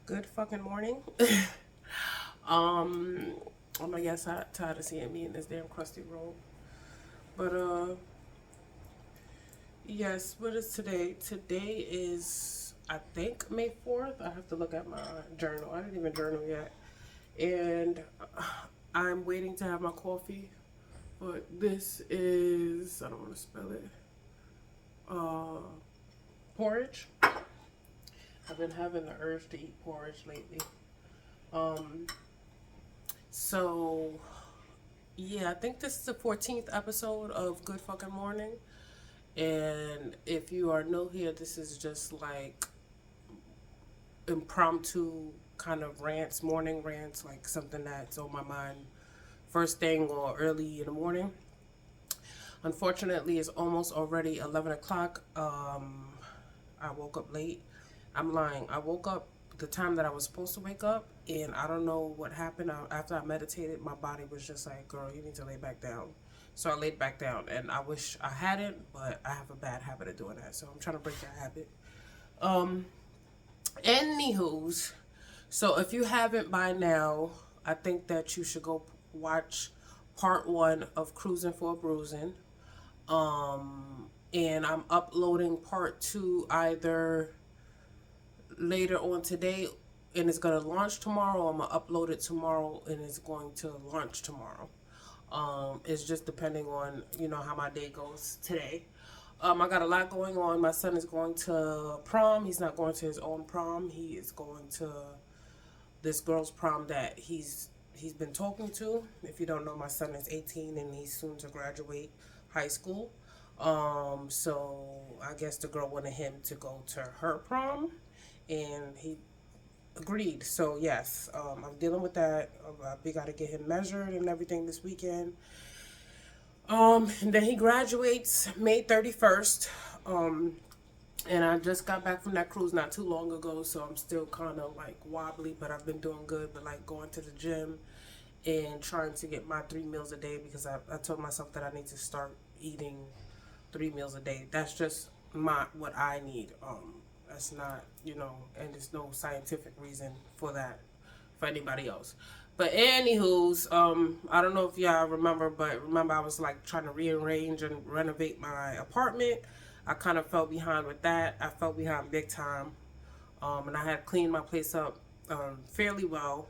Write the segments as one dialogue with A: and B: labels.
A: Good fucking morning. Oh my god, I'm tired of seeing me in this damn crusty robe. But yes, what is today? Today is I think May 4th. I have to look at my journal. I didn't even journal yet. And I'm waiting to have my coffee. But this is I don't want to spell it. Uh Porridge. I've been having the urge to eat porridge lately. Um so Yeah, I think this is the 14th episode of Good Fucking Morning. And if you are new here, this is just like impromptu kind of rants, morning rants, like something that's on my mind first thing or early in the morning. Unfortunately, it's almost already 11 o'clock. I woke up late. I'm lying. I woke up the time that I was supposed to wake up, and I don't know what happened. After I meditated, my body was just like, girl, you need to lay back down. So I laid back down, and I wish I hadn't, but I have a bad habit of doing that. So I'm trying to break that habit. Um, Anywho's, so if you haven't by now, I think that you should go watch part one of Cruising for a Bruising. And I'm uploading part two either later on today and it's going to launch tomorrow. I'm going to upload it tomorrow and it's going to launch tomorrow. It's just depending on, how my day goes today. I got a lot going on. My son is going to prom. He's not going to his own prom. He is going to this girl's prom that he's been talking to. If you don't know, my son is 18 and he's soon to graduate high school. So I guess the girl wanted him to go to her prom, and he agreed. So yes, I'm dealing with that. We got to get him measured and everything this weekend. And then he graduates May 31st. And I just got back from that cruise not too long ago, so I'm still kind of like wobbly, but I've been doing good. But like going to the gym and trying to get my 3 meals a day because I told myself that I need to start eating 3 meals a day. That's just what I need. That's not, and there's no scientific reason for that for anybody else. But anywho's, I don't know if y'all remember, but remember I was like trying to rearrange and renovate my apartment. I kind of fell behind with that. I fell behind big time. And I had cleaned my place up fairly well,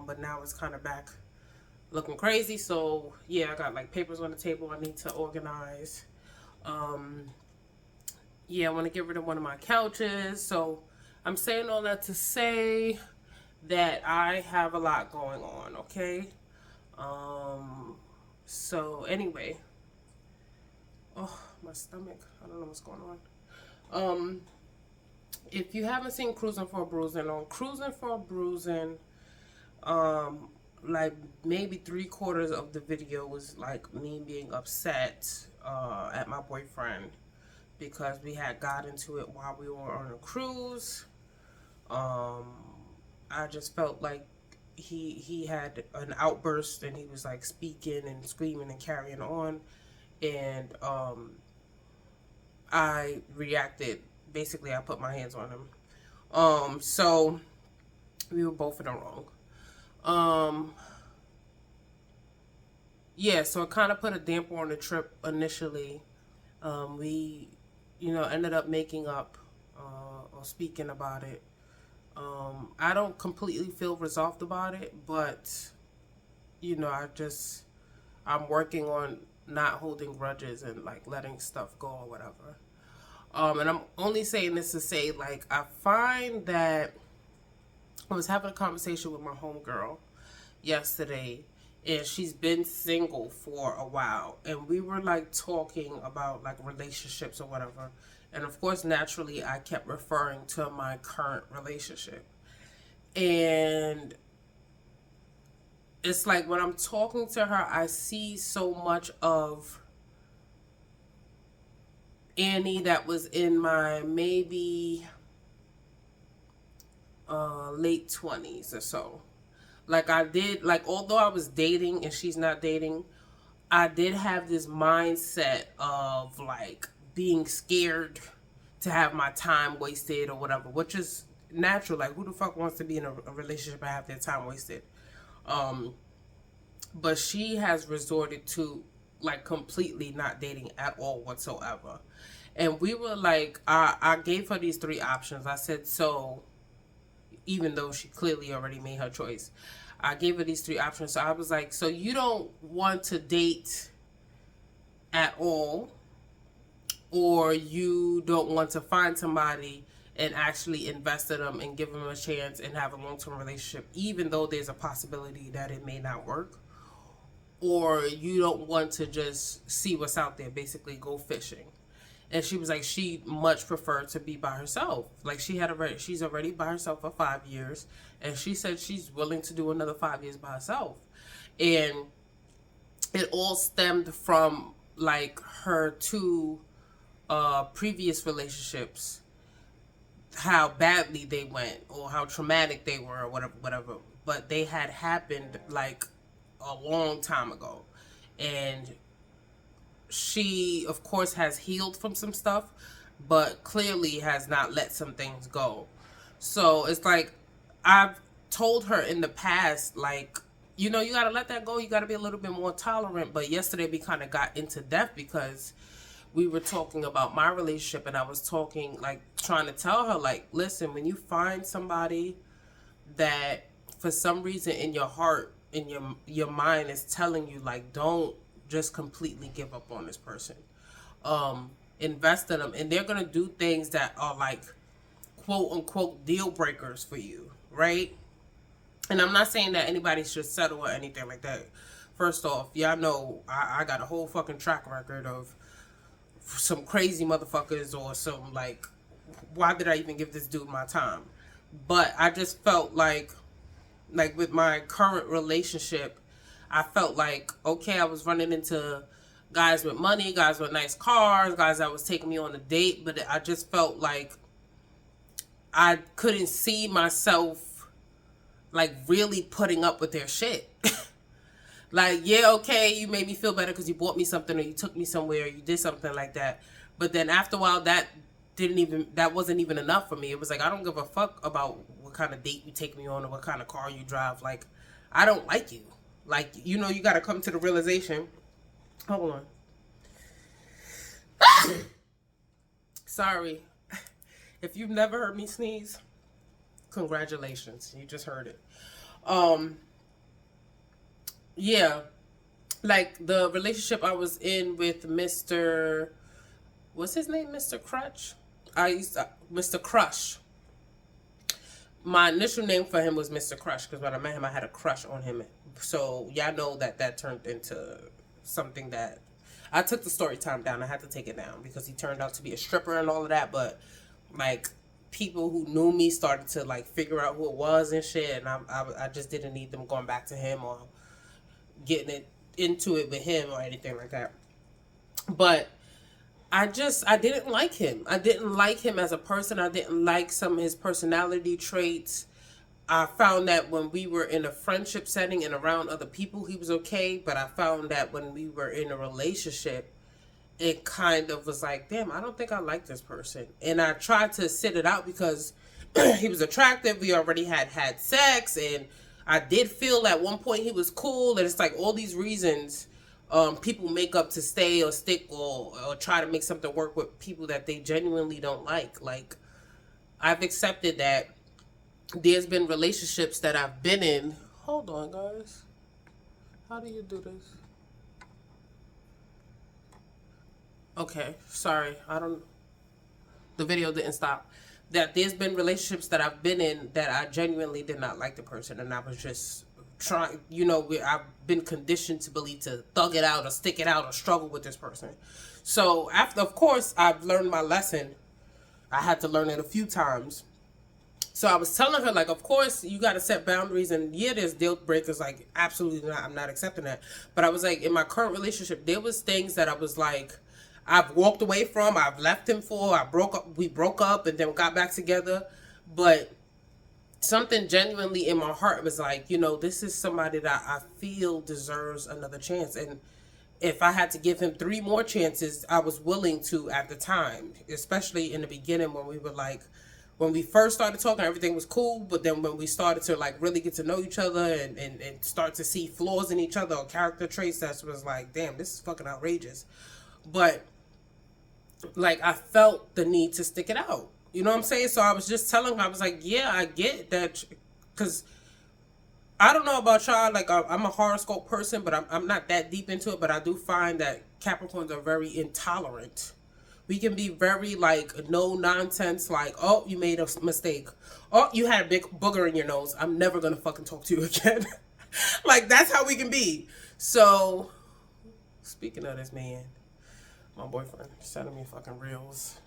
A: but now it's kind of back looking crazy. So yeah, I got like papers on the table I need to organize. Um, yeah, I want to get rid of one of my couches. So I'm saying all that to say that I have a lot going on, okay? So anyway, oh, my stomach, I don't know what's going on. If you haven't seen Cruising for a Bruising, on Cruising for a Bruising, um, like maybe 3/4 of the video was like me being upset at my boyfriend because we had got into it while we were on a cruise. Um, I just felt like he had an outburst and he was like speaking and screaming and carrying on, and I reacted. Basically, I put my hands on him. So we were both in the wrong. Um, yeah, so it kind of put a damper on the trip initially. We, ended up making up or speaking about it. I don't completely feel resolved about it, but I'm working on not holding grudges and like letting stuff go or whatever. And I'm only saying this to say like I find that I was having a conversation with my homegirl yesterday, and she's been single for a while, and we were like talking about like relationships or whatever, and of course naturally I kept referring to my current relationship, and it's like when I'm talking to her I see so much of Annie that was in my maybe late 20s or so. Like I did, like although I was dating and she's not dating, I did have this mindset of like being scared to have my time wasted or whatever, which is natural. Like, who the fuck wants to be in a relationship and have their time wasted? But she has resorted to like completely not dating at all whatsoever. And we were like, I gave her these three options. I said, so even though she clearly already made her choice, I gave her these three options. So I was like, so you don't want to date at all, or you don't want to find somebody and actually invest in them and give them a chance and have a long-term relationship, even though there's a possibility that it may not work, or you don't want to just see what's out there, basically go fishing. And she was like, she much preferred to be by herself. Like, she's already by herself for 5 years, and she said she's willing to do another 5 years by herself. And it all stemmed from like her two previous relationships, how badly they went or how traumatic they were or whatever. But they had happened like a long time ago, and she of course has healed from some stuff, but clearly has not let some things go. So it's like, I've told her in the past, like, you know, you gotta let that go, you gotta be a little bit more tolerant. But yesterday we kind of got into depth because we were talking about my relationship, and I was talking, like, trying to tell her, like, listen, when you find somebody that for some reason in your heart, in your mind is telling you, like, don't just completely give up on this person. Invest in them, and they're gonna do things that are like quote unquote deal breakers for you, right? And I'm not saying that anybody should settle or anything like that. First off, y'all know I got a whole fucking track record of some crazy motherfuckers, or some like, why did I even give this dude my time? But I just felt like with my current relationship, I felt like, okay, I was running into guys with money, guys with nice cars, guys that was taking me on a date, but I just felt like I couldn't see myself like really putting up with their shit. Like, yeah, okay, you made me feel better because you bought me something, or you took me somewhere, or you did something like that. But then after a while, that wasn't even enough for me. It was like, I don't give a fuck about what kind of date you take me on or what kind of car you drive. Like, I don't like you. Like, you know, you got to come to the realization. Hold on. Sorry. If you've never heard me sneeze, congratulations. You just heard it. Yeah. Like, the relationship I was in with Mr. What's his name? Mr. Crutch? Mr. Crush. My initial name for him was Mr. Crush, because when I met him, I had a crush on him. So y'all know that turned into something that I took the story time down. I had to take it down because he turned out to be a stripper and all of that. But like, people who knew me started to like figure out who it was and shit, and I just didn't need them going back to him or getting into it with him or anything like that. But I didn't like him. I didn't like him as a person. I didn't like some of his personality traits. I found that when we were in a friendship setting and around other people, he was okay. But I found that when we were in a relationship, it kind of was like, damn, I don't think I like this person. And I tried to sit it out because he was attractive. We already had sex. And I did feel at one point he was cool. And it's like all these reasons people make up to stay or stick or try to make something work with people that they genuinely don't like. Like, I've accepted that there's been relationships that I've been in. Hold on, guys. How do you do this? Okay, sorry. The video didn't stop. That there's been relationships that I've been in that I genuinely did not like the person, and I was just trying, you know, I've been conditioned to believe to thug it out or stick it out or struggle with this person. So after, of course, I've learned my lesson. I had to learn it a few times. So I was telling her, like, of course, you got to set boundaries. And yeah, there's deal breakers. Like, absolutely not. I'm not accepting that. But I was like, in my current relationship, there was things that I was like, I've walked away from. I've left him for. We broke up and then got back together. But something genuinely in my heart was like, you know, this is somebody that I feel deserves another chance. And if I had to give him 3 more chances, I was willing to at the time, especially in the beginning when we were like when we first started talking, everything was cool. But then when we started to like really get to know each other and start to see flaws in each other or character traits, that was like, damn, this is fucking outrageous. But like, I felt the need to stick it out. You know what I'm saying? So I was just telling her, I was like, yeah, I get that. Because I don't know about y'all, like, I'm a horoscope person, but I'm not that deep into it. But I do find that Capricorns are very intolerant. We can be very, like, no nonsense, like, oh, you made a mistake. Oh, you had a big booger in your nose. I'm never going to fucking talk to you again. Like, that's how we can be. So, speaking of this man, my boyfriend sending me fucking reels.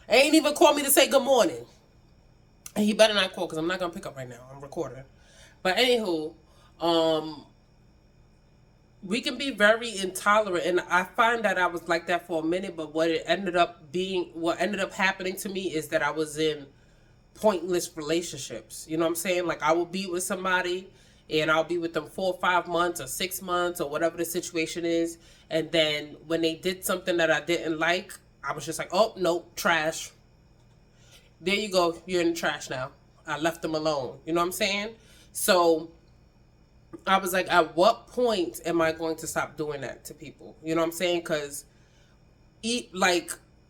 A: Ain't even called me to say good morning. And he better not call, because I'm not going to pick up right now. I'm recording. But anywho, we can be very intolerant, and I find that I was like that for a minute, but what ended up happening to me is that I was in pointless relationships. You know what I'm saying? Like, I will be with somebody and I'll be with them 4 or 5 months or 6 months or whatever the situation is, and then when they did something that I didn't like, I was just like, oh, no, trash. There you go, you're in the trash now. I left them alone. You know what I'm saying? So I was like, at what point am I going to stop doing that to people? You know what I'm saying? Because,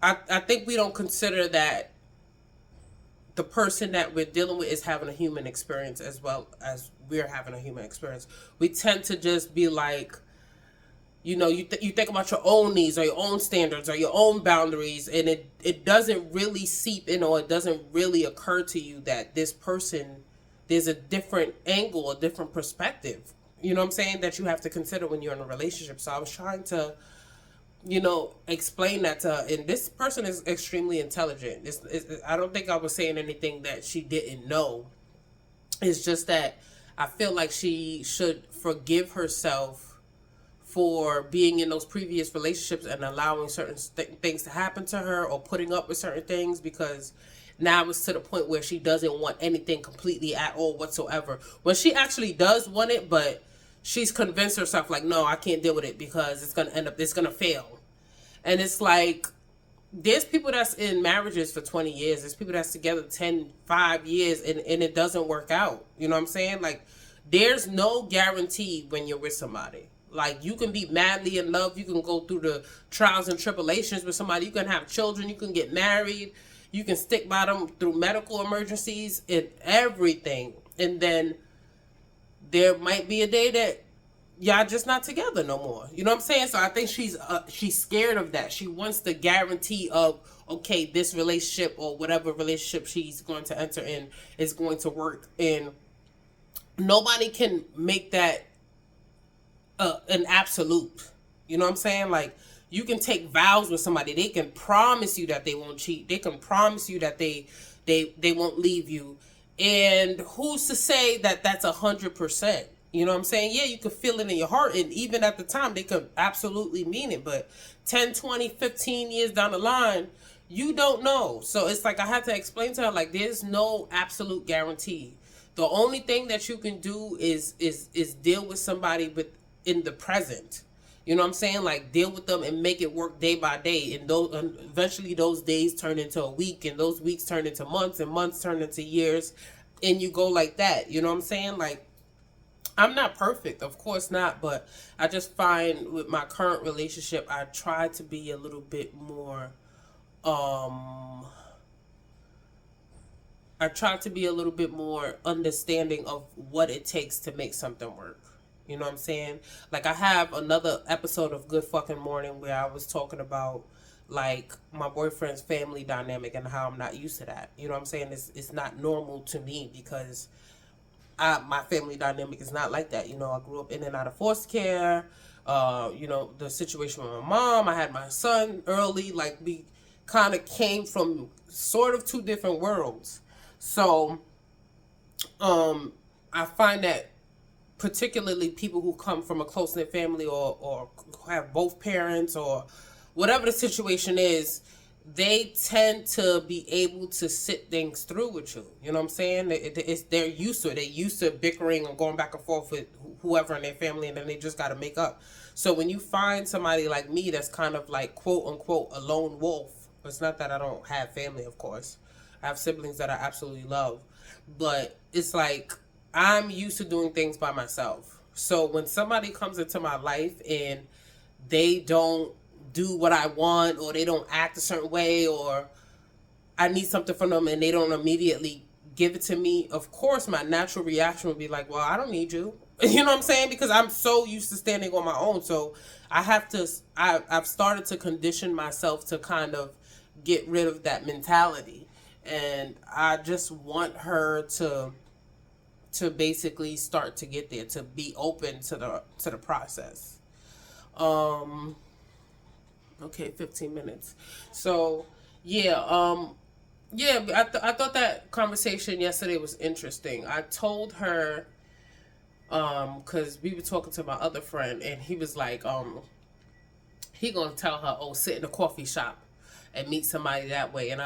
A: I think we don't consider that the person that we're dealing with is having a human experience as well as we're having a human experience. We tend to just be like, you know, you think about your own needs or your own standards or your own boundaries, and it doesn't really seep in, or it doesn't really occur to you that this person, there's a different angle, a different perspective, you know what I'm saying, that you have to consider when you're in a relationship. So I was trying to, you know, explain that to her. And this person is extremely intelligent. I don't think I was saying anything that she didn't know. It's just that I feel like she should forgive herself for being in those previous relationships and allowing certain things to happen to her, or putting up with certain things, because now it's to the point where she doesn't want anything completely at all whatsoever. When she actually does want it, but she's convinced herself like, no, I can't deal with it because it's going to fail. And it's like, there's people that's in marriages for 20 years. There's people that's together 5 years and it doesn't work out. You know what I'm saying? Like, there's no guarantee when you're with somebody. Like, you can be madly in love. You can go through the trials and tribulations with somebody. You can have children. You can get married. You can stick by them through medical emergencies and everything. And then there might be a day that y'all just not together no more. You know what I'm saying? So I think she's scared of that. She wants the guarantee of, okay, this relationship or whatever relationship she's going to enter in is going to work. And nobody can make that an absolute. You know what I'm saying? Like, you can take vows with somebody. They can promise you that they won't cheat. They can promise you that they won't leave you. And who's to say that that's 100%? You know what I'm saying? Yeah, you can feel it in your heart. And even at the time, they could absolutely mean it. But 10, 20, 15 years down the line, you don't know. So it's like, I had to explain to her, like, there's no absolute guarantee. The only thing that you can do is deal with somebody in the present. You know what I'm saying? Like, deal with them and make it work day by day. And eventually those days turn into a week, and those weeks turn into months, and months turn into years. And you go like that. You know what I'm saying? Like, I'm not perfect, of course not, but I just find with my current relationship, I try to be a little bit more, understanding of what it takes to make something work. You know what I'm saying? Like, I have another episode of Good Fucking Morning where I was talking about, like, my boyfriend's family dynamic and how I'm not used to that. You know what I'm saying? It's not normal to me because my family dynamic is not like that. You know, I grew up in and out of foster care. You know, the situation with my mom, I had my son early. Like, we kind of came from sort of two different worlds. So, I find that particularly people who come from a close-knit family or have both parents or whatever the situation is, they tend to be able to sit things through with you. You know what I'm saying? They're used to it. They're used to bickering and going back and forth with whoever in their family, and then they just got to make up. So when you find somebody like me that's kind of like, quote unquote, a lone wolf, it's not that I don't have family, of course. I have siblings that I absolutely love. But it's like I'm used to doing things by myself. So when somebody comes into my life and they don't do what I want, or they don't act a certain way, or I need something from them and they don't immediately give it to me, of course my natural reaction would be like, well, I don't need you. You know what I'm saying? Because I'm so used to standing on my own. So I've started to condition myself to kind of get rid of that mentality. And I just want her to basically start to get there, to be open to the process. Um okay, 15 minutes. So, yeah, yeah, I thought that conversation yesterday was interesting. I told her, because we were talking to my other friend, and he was like, he gonna tell her, oh, sit in a coffee shop and meet somebody that way. And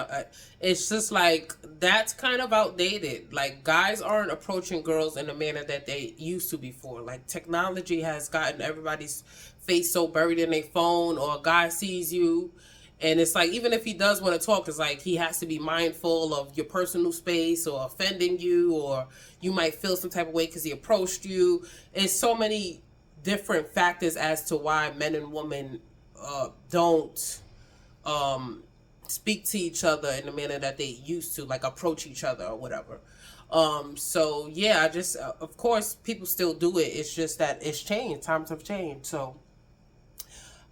A: it's just like, that's kind of outdated. Like, guys aren't approaching girls in the manner that they used to before. Like, technology has gotten everybody's face so buried in their phone, or a guy sees you, and it's like, even if he does want to talk, it's like he has to be mindful of your personal space, or offending you, or you might feel some type of way because he approached you. It's so many different factors as to why men and women don't speak to each other in the manner that they used to, like approach each other or whatever. So yeah, I just, of course, people still do it. It's just that it's changed. Times have changed. So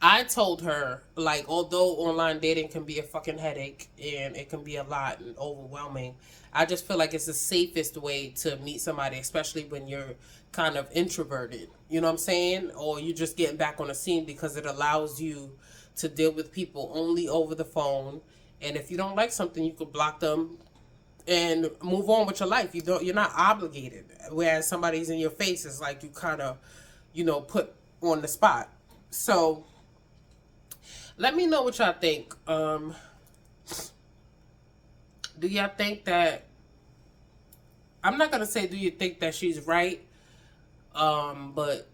A: I told her, like, although online dating can be a fucking headache and it can be a lot and overwhelming, I just feel like it's the safest way to meet somebody, especially when you're kind of introverted. You know what I'm saying? Or you're just getting back on the scene, because it allows you to deal with people only over the phone. And if you don't like something, you could block them and move on with your life. You're not obligated. Whereas somebody's in your face, is like you kind of, put on the spot. So let me know what y'all think. Do y'all think that, I'm not gonna say do you think that she's right, but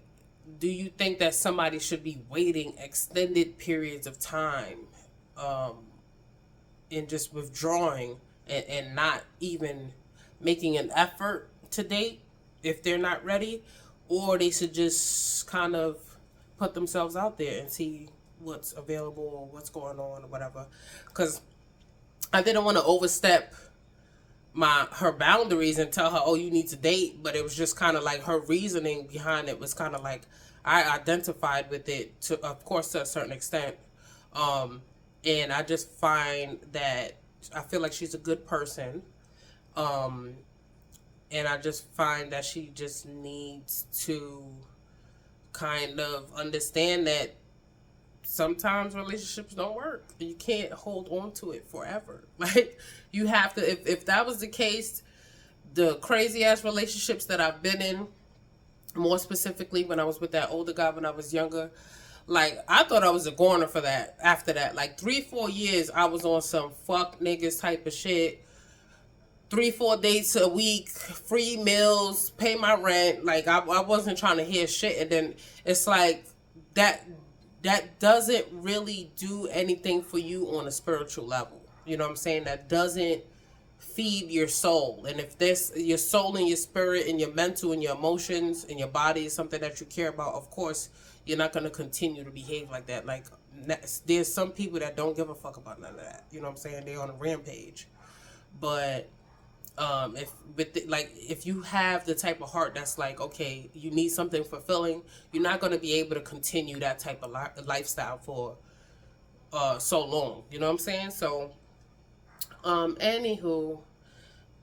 A: do you think that somebody should be waiting extended periods of time, and just withdrawing, and not even making an effort to date if they're not ready, or they should just kind of put themselves out there and see what's available or what's going on or whatever? Because I didn't want to overstep her boundaries and tell her, oh, you need to date, but it was just kind of like her reasoning behind it was kind of like, I identified with it, to, of course, to a certain extent. And I just find that I feel like she's a good person. And I just find that she just needs to kind of understand that sometimes relationships don't work. You can't hold on to it forever. Like, you have to, if that was the case, the crazy ass relationships that I've been in, more specifically when I was with that older guy when I was younger, like, I thought I was a goner for that. After that, like 3-4 years, I was on some fuck niggas type of shit. 3-4 dates a week, free meals, pay my rent. Like, I wasn't trying to hear shit. And then it's like, that doesn't really do anything for you on a spiritual level. You know what I'm saying? That doesn't feed your soul. And if this, your soul and your spirit and your mental and your emotions and your body is something that you care about, of course, you're not going to continue to behave like that. Like, there's some people that don't give a fuck about none of that. You know what I'm saying? They're on a rampage. But if you have the type of heart that's like, okay, you need something fulfilling, you're not going to be able to continue that type of lifestyle for so long. You know what I'm saying? So anywho,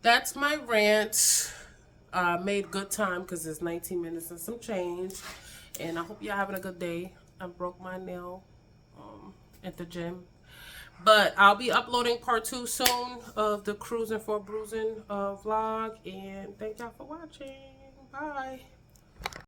A: that's my rant. Made good time because it's 19 minutes and some change, and I hope y'all having a good day. I broke my nail at the gym. But I'll be uploading part 2 soon of the Cruising for Bruising vlog. And thank y'all for watching. Bye.